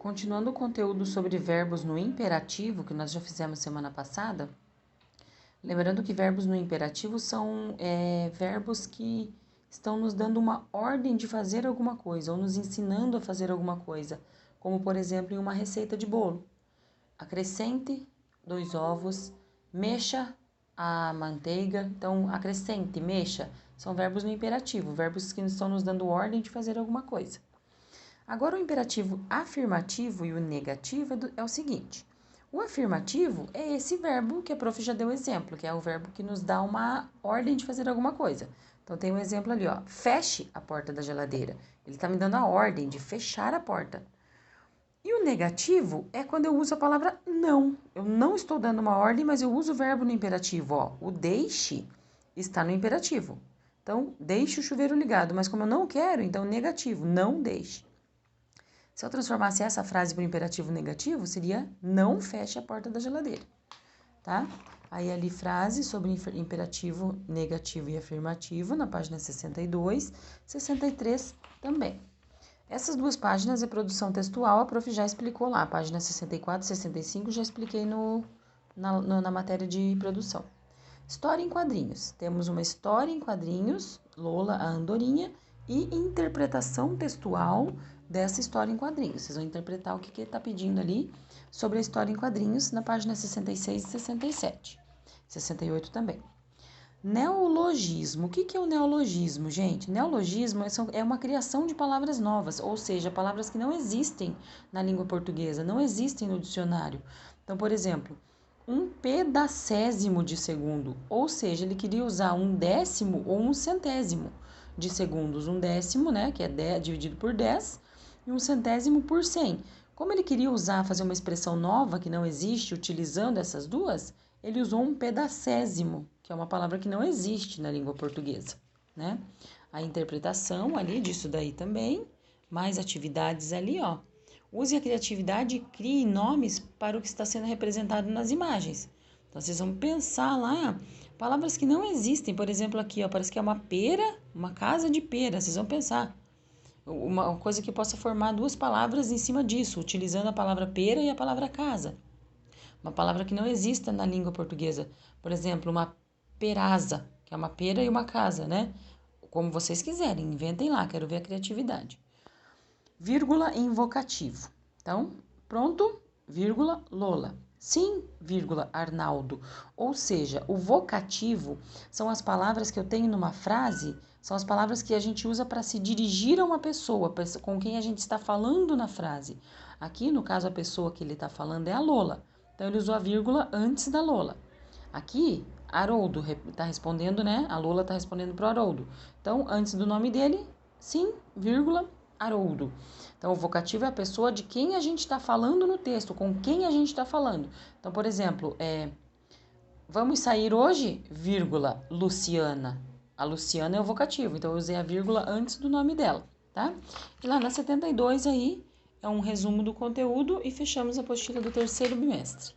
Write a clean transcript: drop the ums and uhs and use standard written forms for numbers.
Continuando o conteúdo sobre verbos no imperativo, que nós já fizemos semana passada, lembrando que verbos no imperativo são verbos que estão nos dando uma ordem de fazer alguma coisa, ou nos ensinando a fazer alguma coisa, como por exemplo em uma receita de bolo. Acrescente 2 ovos, mexa a manteiga. Então, acrescente, mexa, são verbos no imperativo, verbos que estão nos dando ordem de fazer alguma coisa. Agora, o imperativo afirmativo e o negativo é o seguinte. O afirmativo é esse verbo que a prof já deu exemplo, que é o verbo que nos dá uma ordem de fazer alguma coisa. Então, tem um exemplo ali, ó. Feche a porta da geladeira. Ele está me dando a ordem de fechar a porta. E o negativo é quando eu uso a palavra não. Eu não estou dando uma ordem, mas eu uso o verbo no imperativo, ó. O deixe está no imperativo. Então, deixe o chuveiro ligado, mas como eu não quero, então negativo, não deixe. Se eu transformasse essa frase para o imperativo negativo, seria não feche a porta da geladeira, tá? Aí ali frase sobre imperativo negativo e afirmativo na página 62, 63 também. Essas duas páginas é produção textual, a prof já explicou lá, página 64 e 65, já expliquei na matéria de produção. História em quadrinhos. Temos uma história em quadrinhos, Lola, a Andorinha, e interpretação textual dessa história em quadrinhos. Vocês vão interpretar o que ele está pedindo ali sobre a história em quadrinhos na página 66 e 67. 68 também. Neologismo. O que é o neologismo, gente? Neologismo é uma criação de palavras novas, ou seja, palavras que não existem na língua portuguesa, não existem no dicionário. Então, por exemplo, um pedacésimo de segundo, ou seja, ele queria usar um décimo ou um centésimo de segundos. Um décimo, né, que é dividido por 10, e um centésimo por 100. Como ele queria fazer uma expressão nova que não existe, utilizando essas duas, ele usou um pedacésimo, que é uma palavra que não existe na língua portuguesa, né? A interpretação ali disso daí também, mais atividades ali, ó. Use a criatividade e crie nomes para o que está sendo representado nas imagens. Então, vocês vão pensar lá, palavras que não existem. Por exemplo, aqui, ó, parece que é uma pera, uma casa de pera. Vocês vão pensar uma coisa que possa formar duas palavras em cima disso, utilizando a palavra pera e a palavra casa. Uma palavra que não exista na língua portuguesa. Por exemplo, uma peraza, que é uma pera e uma casa, né? Como vocês quiserem, inventem lá, quero ver a criatividade. Vírgula em vocativo. Então, pronto, vírgula, Lola. Sim, vírgula, Arnaldo. Ou seja, o vocativo são as palavras que eu tenho numa frase, são as palavras que a gente usa para se dirigir a uma pessoa, com quem a gente está falando na frase. Aqui, no caso, a pessoa que ele está falando é a Lola. Então, ele usou a vírgula antes da Lola. Aqui, Haroldo está respondendo, né? A Lola está respondendo para o Haroldo. Então, antes do nome dele, sim, vírgula, Haroldo. Então, o vocativo é a pessoa de quem a gente está falando no texto, com quem a gente está falando. Então, por exemplo, vamos sair hoje, vírgula, Luciana. A Luciana é o vocativo, então eu usei a vírgula antes do nome dela, tá? E lá na 72 aí é um resumo do conteúdo e fechamos a apostila do terceiro bimestre.